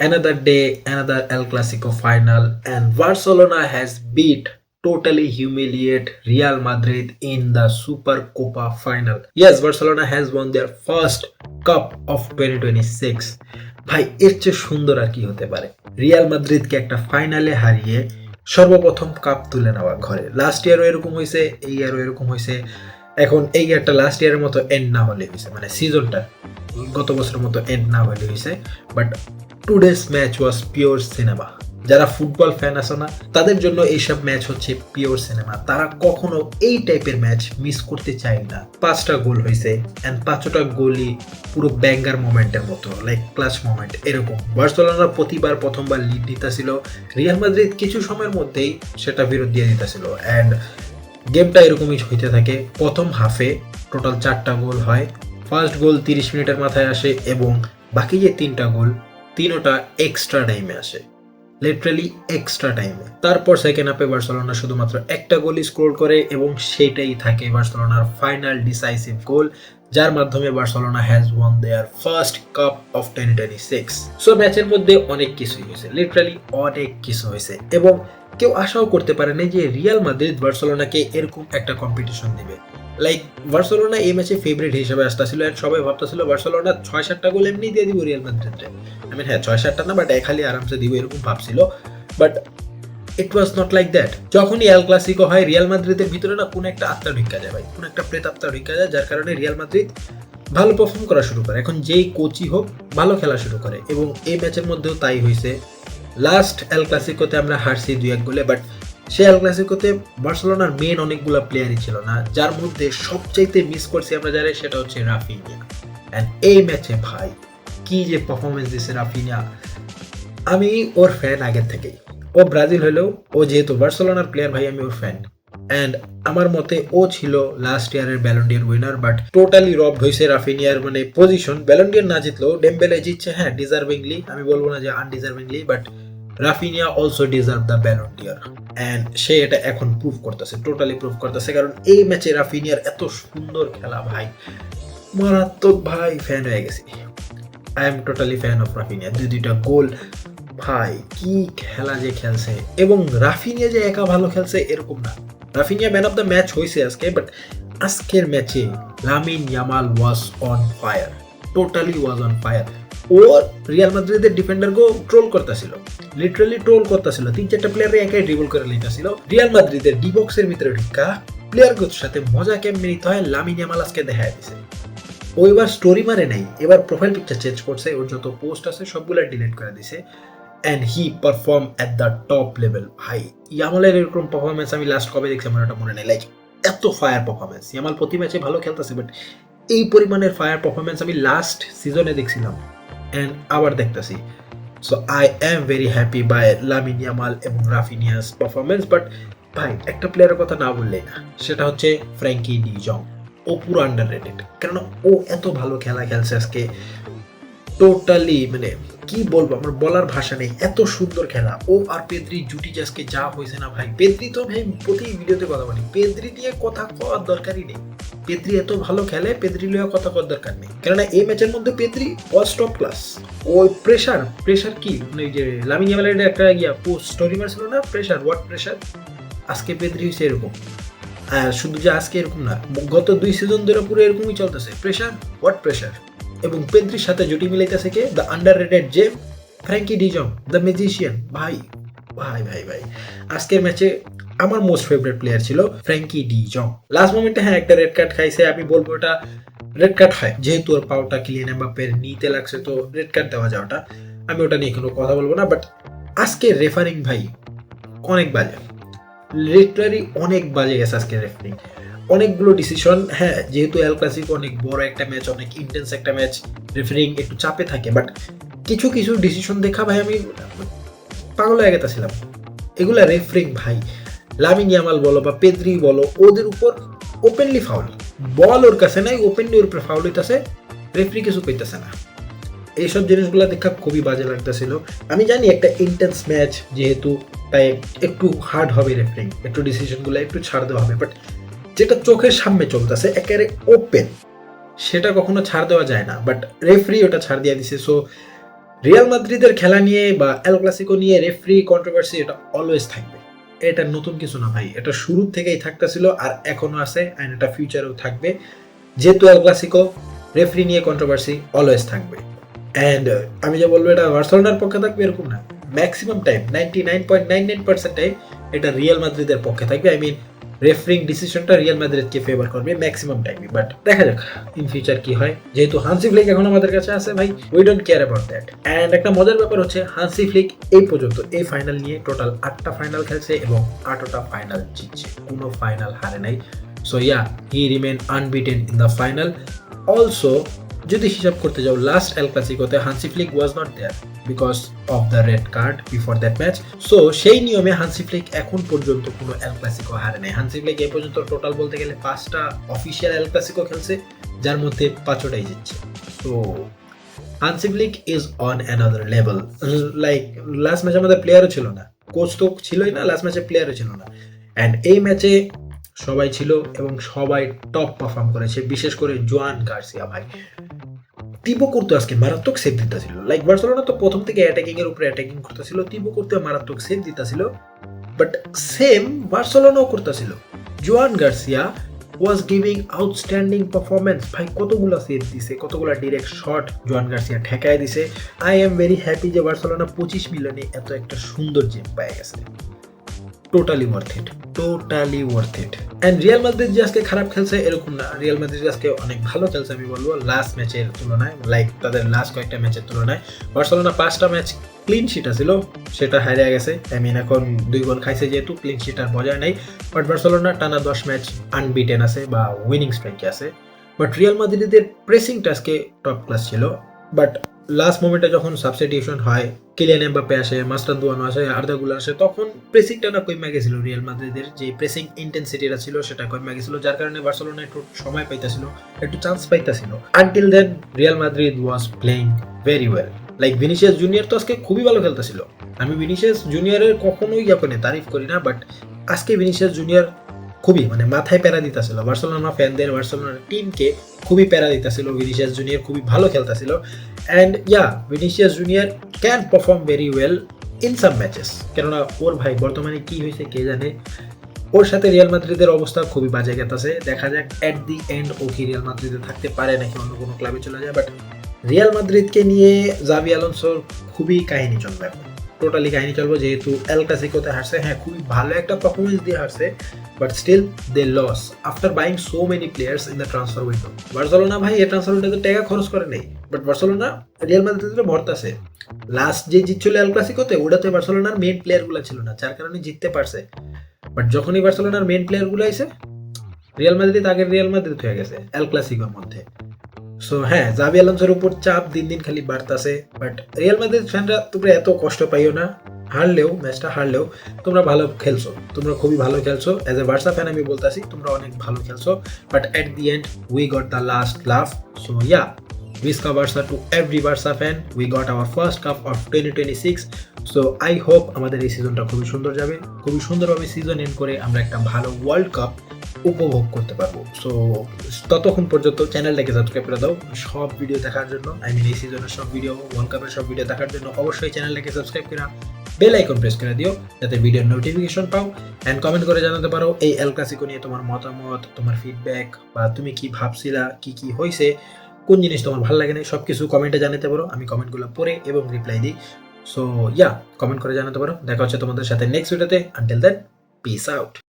Another day, another El Clasico final, and Barcelona has beat totally humiliate Real Madrid in the Super Copa final. Yes, Barcelona has won their first cup of 2026. ভাই এর চেয়ে সুন্দর আর কি হতে পারে? Real মাদ্রিদকে একটা ফাইনালে হারিয়ে সর্বপ্রথম কাপ তুলে নেওয়া ঘরে। লাস্ট ইয়ারও এরকম হয়েছে, এই ইয়ারও এরকম হয়েছে। এখন এই ইয়ারটা লাস্ট ইয়ারের মতো এন্ড না হলে হয়েছে, মানে সিজনটা গত বছরের মতো এন্ড না হলে হয়েছে, but today's match was pure cinema. যারা ফুটবল ফ্যান আছে না, তাদের জন্য এইসব ম্যাচ হচ্ছে পিওর সিনেমা। তারা কখনো এই টাইপের ম্যাচ মিস করতে চায় না। 5টা গোল হয়েছে, এন্ড 5টা গোলই পুরো ব্যাঙ্গার মোমেন্টের মতো, লাইক ক্লাচ মোমেন্ট এরকম। বার্সেলোনা প্রথমবার লিড নিতেছিল, রিয়াল মাদ্রিদ কিছু সময়ের মধ্যেই সেটা বিরোধ দিয়ে দিতেছিল, অ্যান্ড গেমটা এরকমই হইতে থাকে। প্রথম হাফে টোটাল 4টা গোল হয়। ফার্স্ট গোল 30 মিনিটের মাথায় আসে, এবং বাকি যে 3টা গোল, তিনোটা এক্সট্রা টাইমে আসে, লিটারালি এক্সট্রা টাইমে। তারপর সেকেন্ড হাফে বার্সেলোনা শুধুমাত্র একটা গোলই স্কোর করে, এবং সেটাই থাকে বার্সেলোনার ফাইনাল ডিসাইসিভ গোল, যার মাধ্যমে Barcelona has won their first cup of 2026। So ম্যাচের মধ্যে অনেক কিছুই হয়েছে, লিটারালি অনেক কিছু হয়েছে, এবং কেউ আশাও করতে পারে না যে রিয়াল মাদ্রিদ বার্সেলোনাকে এরকম একটা কম্পিটিশন দিবে। লাইক বার্সেলোনা এই ম্যাচে ফেভারিট হিসেবে আসতেছিল, এন্ড সবাই ভাবতেছিল বার্সেলোনা 6-7টা গোল এমনি দিয়ে দিব রিয়াল মাদ্রিদকে। আই মিন হ্যাঁ, 6-7টা না, বাট খালি আরামসে দিব এরকম ভাবছিল, but it was not like that. যখনই এল ক্লাসিকো হয়, রিয়াল মাদ্রিদের ভিতরে না কোন একটা আত্মা ঢুকা যায় ভাই, কোন একটা প্রেত আত্মা ঢুকা যায়, যার কারণে রিয়াল মাদ্রিদ ভালো পারফর্ম করা শুরু করে। এখন যেই কোচই হোক, ভালো খেলা শুরু করে, এবং এই ম্যাচের মধ্যেও তাই হয়েছে। লাস্ট এল ক্লাসিকোতে আমরা হারছি 2-1 গোলে, বাট সে এল ক্লাসিকোতে বার্সেলোনার মেন অনেকগুলো প্লেয়ারই ছিল না, যার মধ্যে সবচাইতে মিস করছি আমরা যারা, সেটা হচ্ছে রাফিনিয়া। অ্যান্ড এই ম্যাচে ভাই কি যে পারফরমেন্স দিচ্ছে রাফিনিয়া, আমি ওর ফ্যান আগের থেকেই। ও ব্রাজিল হলেও ও যেহেতু বার্সেলোনার প্লেয়ার, ভাই আমি ওর ফ্যান। অ্যান্ড আমার মতে ও ছিল লাস্ট ইয়ারের ব্যালন্ডিয়ার উইনার, বাট টোটালি রবড হয়েছে রাফিনিয়ার মানে পজিশন। ব্যালন্ডিয়ার না জিতলেও ডেম্বেলে জিতছে, হ্যাঁ ডিজার্ভিংলি, আমি বলবো না যে undeservingly, but Raphinha also deserve the Ballon d'Or, and সে এটা এখন প্রুভ করতেছে, টোটালি প্রুভ করতেছে। কারণ এই ম্যাচে রাফিনিয়ার এত সুন্দর খেলা ভাই, মারাত্মক ভাই, ফ্যান হয়ে গেছি। I am totally fan of Raphinha. দুইটা গোল ভাই, কি খেলা যে খেলছে, এবং রাফিনিয়া যে একা ভালো খেলছে এরকম না। Raphinha man of the match হয়েছে আজকে, বাট আজকের ম্যাচে Lamine Yamal was on fire, totally was on fire. ও রিয়াল মাদ্রিদের ডিফেন্ডারকেও ট্রোল করতেছিল, লিটারালি ট্রোল করতেছিল। 3-4টা প্লেয়ারে একাই ড্রিবল করে লইতেছিল। রিয়াল মাদ্রিদের ডি বক্সের ভিতরে ঢুকা প্লেয়ারগুলোর সাথে মজা কেমনে নিতে হয় লামিন ইয়ামাল আজকে দেখা দিছে। ও এবার স্টোরি মারে নাই, এবার প্রোফাইল পিকচার চেঞ্জ করছে, ওর যত পোস্ট আছে সবগুলো ডিলিট করে দিছে, and he perform at the top level. ভাই ইয়ামালের এরকম পারফরমেন্স আমি লাস্ট কবে দেখছি আমার ওটা মনে নেই, লাইক এত ফায়ার পারফরমেন্স। ইয়ামাল প্রতি ম্যাচে ভালো খেলতেছে, বাট এই পরিমাণের ফায়ার পারফরমেন্স আমি লাস্ট সিজনে দেখছিলাম, অ্যান্ড আবার দেখতেছি। So I am very happy by Lamine Yamal এবং রাফিনিয়াস পারফরমেন্স। বাট ভাই একটা প্লেয়ারের কথা না বললেই না, সেটা হচ্ছে ফ্র্যাঙ্কি ডি জং। ও পুরো আন্ডার রেটেড, কারণ ও এত ভালো খেলা খেলছে আজকে, টোটালি মানে কি বলবো, আমার বলার ভাষা নেই, এত সুন্দর খেলা। ও আর পেদ্রি জুটি আজকে যা হয়েছে না ভাই, পেদ্রি তো ভাই প্রতি ভিডিওতে কথা বলি, পেদ্রি নিয়ে কথা কওয়ার দরকারই নেই। পেদ্রি এত ভালো খেলে, পেদ্রি নিয়ে কথা কওয়ার দরকার নেই, কেননা এই ম্যাচের মধ্যে পেদ্রি ওয়াজ টপ ক্লাস। ওই প্রেশার কি মানে যে লামিন ইয়ামালের একটা পোস্ট স্টোরি মারছিল না, প্রেশার, হোয়াট প্রেশার, আজকে পেদ্রি হয়েছে এরকম। শুধু যে আজকে এরকম না, গত 2 সিজন ধরে পুরো এরকমই চলতেছে, প্রেশার, হোয়াট প্রেশার। এবং পেদ্রির সাথে জুটি মিলাইতেছে কে, the underrated gem Frenkie de Jong, the magician. ভাই ভাই ভাই ভাই আজকের ম্যাচে আমার মোস্ট ফেভারিট প্লেয়ার ছিল ফ্র্যাঙ্কি ডি জং। লাস্ট মোমেন্টে হ্যাঁ একটা রেড কার্ড খাইছে, আমি বলবো ওটা রেড কার্ড হয়, যেহেতু ওর পাওটা কিলিয়ান এমবাপ্পের নিতে লাগছে, তো রেড কার্ড দেওয়া যায় ওটা, আমি ওটা নিয়ে কোনো কথা বলবো না। বাট আজকে রেফারিং ভাই অনেক বাজে, লিটারালি অনেক বাজে গেছে আজকে রেফারিং। অনেকগুলো ডিসিশন, হ্যাঁ যেহেতু এল ক্লাসিকো অনেক বড় একটা ম্যাচ, অনেক ইন্টেন্স একটা ম্যাচ, রেফারিং একটু চাপে থাকে, বাট কিছু ডিসিশন দেখা ভাই আমি পাগল হয়ে গেছিলাম। এগুলা রেফারিং ভাই, লামিন ইয়ামাল বলো বা পেদ্রি বলো, ওদের উপর ওপেনলি ফাউল, বল ওর কাছে নাই, ওপেনলি ওর উপরে ফাউল হইতেছে, রেফারি কিছু কইতেছে না। এইসব জিনিসগুলো দেখা খুবই বাজে লাগতেছিল। আমি জানি একটা ইন্টেন্স ম্যাচ যেহেতু, তাই একটু হার্ড হবে রেফারিং, একটু ডিসিশনগুলো একটু ছাড় দেওয়া হবে, বাট যেটা চোখের সামনে চলতেছে একেবারে ওপেন, সেটা কখনো ছাড় দেওয়া যায় না, বাট রেফারি ওটা ছাড় দিয়ে দিছে। সো রিয়াল মাদ্রিদের খেলা নিয়ে বা এল ক্লাসিকো নিয়ে রেফারি কন্ট্রোভার্সি এটা অলওয়েজ থাকবে। এটা নতুন কিছু না ভাই, এটা শুরু থেকেই থাকতেছিল আর এখনো আছে, এন্ড এটা ফিউচারেও থাকবে। যেহেতু এল ক্লাসিকো, রেফারি নিয়ে কন্ট্রোভার্সি অলওয়েজ থাকবে। এন্ড আমি যে বলবো এটা বার্সেলোনার পক্ষে থাকবে এরকম না, ম্যাক্সিমাম টাইম 99.99% টাইম এটা রিয়াল মাদ্রিদের পক্ষে থাকবে। আই মিন রেফারিং ডিসিশনটা রিয়াল মাদ্রিদকে ফেভার করবে ম্যাক্সিমাম টাইমে। বাট দেখা যাক ইন ফিউচার কি হয়। যেহেতু হান্সি ফ্লিক এখন আমাদের কাছে আছে ভাই, we don't care about that. And একটা মজার ব্যাপার হচ্ছে হান্সি ফ্লিক এই পর্যন্ত এই ফাইনাল নিয়ে টোটাল 8টা ফাইনাল খেলছে এবং 8টা ফাইনাল জিতছে, কোনো ফাইনাল হারে নাই। So yeah, he remain unbeaten in the final. Also যদি হিসাব করতে যাও, লাস্ট এল ক্লাসিকোতে Hansi Flick was not there because of the red card before that match. So সেই নিয়মে হান্সি ফ্লিক এখন পর্যন্ত কোনো এল ক্লাসিকো হারে নাই। হান্সি ফ্লিক এ পর্যন্ত টোটাল বলতে গেলে 5টা অফিসিয়াল এল ক্লাসিকো খেলছে, যার মধ্যে 5টাই জিতছে। So Hansi Flick is on another level. Like last ম্যাচে আমাদের প্লেয়ারও ছিল না, কোচ তো ছিলই না, লাস্ট ম্যাচে প্লেয়ারও ছিল না। অ্যান্ড এই ম্যাচে সবাই ছিল এবং সবাই টপ পারফর্ম করেছে, বিশেষ করে জোয়ান গার্সিয়া ভাই। তিবো করতে আজকে মারাত্মক সেভ দিতেছিল। লাইক বার্সেলোনা তো প্রথম থেকে অ্যাটাকিং এর উপরে অ্যাটাকিং করতেছিল, তিবো করতে মারাত্মক সেভ দিতেছিল। বাট সেম বার্সেলোনাও করতেছিল। জোয়ান গার্সিয়া ওয়াজ গিভিং আউটস্ট্যান্ডিং পারফরমেন্স ভাই, কতগুলো সেভ দিছে, কতগুলো ডিরেক্ট শট জোয়ান গার্সিয়া ঠেকায় দিছে। আই এম ভেরি হ্যাপি যে বার্সেলোনা 25 মিলিয়নে এত একটা সুন্দর জেম পেয়ে গেছে। Totally worth it, totally worth it. And Real Madrid যে আজকে খারাপ খেলছে এরকম না, রিয়াল মাদ্রিদ আজকে অনেক ভালো খেলছে আমি বলবো লাস্ট ম্যাচের তুলনায়, লাইক তাদের লাস্ট কয়েকটা ম্যাচের তুলনায়। বার্সেলোনা 5টা ম্যাচ ক্লিন শিট ছিল, সেটা হারিয়ে গেছে। আই মিন এখন 2 গোল খাইছে যেহেতু ক্লিন শিট আর বজায় নাই। বাট বার্সেলোনা টানা 10 ম্যাচ আনবিটেন আছে বা উইনিং স্ট্রাইকে আছে। বাট রিয়াল মাদ্রিদের প্রেসিংটা আজকে টপ ক্লাস ছিল। বাট লাস্ট মোমেন্টে যখন সাবস্টিটিউশন হয়, কিলিয়ান এমবাপ্পে আসে, মাস্টারদুয়ানো আসে, আর্দা গুলার আসে, তখন প্রেসিংটা না কমে গেছিল। রিয়াল মাদ্রিদের যে প্রেসিং ইন্টেন্সিটিটা ছিল সেটা কমে গেছিল, যার কারণে বার্সেলোনা একটু সময় পাইতেছিল, একটু চান্স পাইতেছিল। Until then Real Madrid was playing very well. Like Vinicius Junior তো আজকে খুবই ভালো খেলতেছিল। আমি ভিনিসিয়াস জুনিয়রের কখনোই তারিফ করি না, বাট আজকে ভিনিসিয়াস জুনিয়র খুবই মাথায় প্যারা দিতেছিল। বার্সেলোনা ফ্যানদের, বার্সেলোনার টিমকে খুবই প্যারা দিতেছিল। ভিনিসিয়াস জুনিয়র খুবই ভালো খেলতেছিল। And yeah, Vinicius Junior can perform very well in some matches. কেননা ওর ভাই বর্তমানে কি হয়েছে কে জানে, ওর সাথে রিয়াল মাদ্রিদের অবস্থা খুবই বাজে গেছে। দেখা যাক অ্যাট দি এন্ড ও কি রিয়াল মাদ্রিদে থাকতে পারে নাকি অন্য কোনো ক্লাবে চলে যায়। বাট রিয়াল মাদ্রিদকে নিয়ে জাভি আলোনসোর খুবই কাহিনী চলবে এখন, টোটালি কাহিনী চলবে। যেহেতু এল ক্লাসিকোতে হারছে, হ্যাঁ খুবই ভালো একটা পারফরমেন্স দিয়ে হারছে, but still they lose after buying so many players in the transfer window. Barcelona ভাই এই ট্রান্সফার উইন্ডোতে টাকা খরচ করে নেই, বাট বার্সেলোনা রিয়াল মাদ্রিদে ভরতাছে। লাস্ট যে জিতছিল এল ক্লাসিকোতে, ওটাতে বার্সেলোনার মেইন প্লেয়ারগুলো ছিল না, যার কারণে জিততে পারছে। বাট যখনই বার্সেলোনার মেইন প্লেয়ারগুলো আইছে, রিয়াল মাদ্রিদ আগের রিয়াল মাদ্রিদ হয়ে গেছে এল ক্লাসিকোর মধ্যে। সো হ্যাঁ, জাভি আলোনসোর উপর চাপ দিন দিন খালি বাড়তাছে। বাট রিয়াল মাদ্রিদ ফ্যানরা তোমরা এত কষ্ট পাইও না, হারলেও ম্যাচটা হারলেও তোমরা ভালো খেলছো, তোমরা খুবই ভালো খেলছো। অ্যাজ এ বার্সা ফ্যান আমি বলতাছি তোমরা অনেক ভালো খেলছো। But at the end we got the last love. So yeah, Visca Barca to every Barca fan. We got our first cup of 2026. So I hope আমাদের এই সিজনটা খুবই সুন্দর যাবে, খুবই সুন্দরভাবে সিজন এন্ড করে আমরা একটা ভালো ওয়ার্ল্ড কাপ উপভোগ করতে পারবো। সো ততক্ষণ পর্যন্ত চ্যানেলটাকে সাবস্ক্রাইব করে দাও সব ভিডিও দেখার জন্য। আই মিন এই সিজনের সব ভিডিও, ওয়ার্ল্ড কাপের সব ভিডিও দেখার জন্য অবশ্যই চ্যানেলটাকে সাবস্ক্রাইব করে বেল আইকন প্রেস করে দিও যাতে ভিডিওর নোটিফিকেশন পাও। অ্যান্ড কমেন্ট করে জানাতে পারো এই এল ক্লাসিকো নিয়ে তোমার মতামত, তোমার ফিডব্যাক, বা তুমি কি ভাবছিলা, কি কি হয়েছে, কোন জিনিস তোমার ভালো লাগে না, সব কিছু কমেন্টে জানাতে পারো। আমি কমেন্টগুলো পড়ে এবং রিপ্লাই দিই। সো ইয়া, কমেন্ট করে জানাতে পারো। দেখা হচ্ছে তোমাদের সাথে নেক্সট ভিডিওতে। Until then, peace out.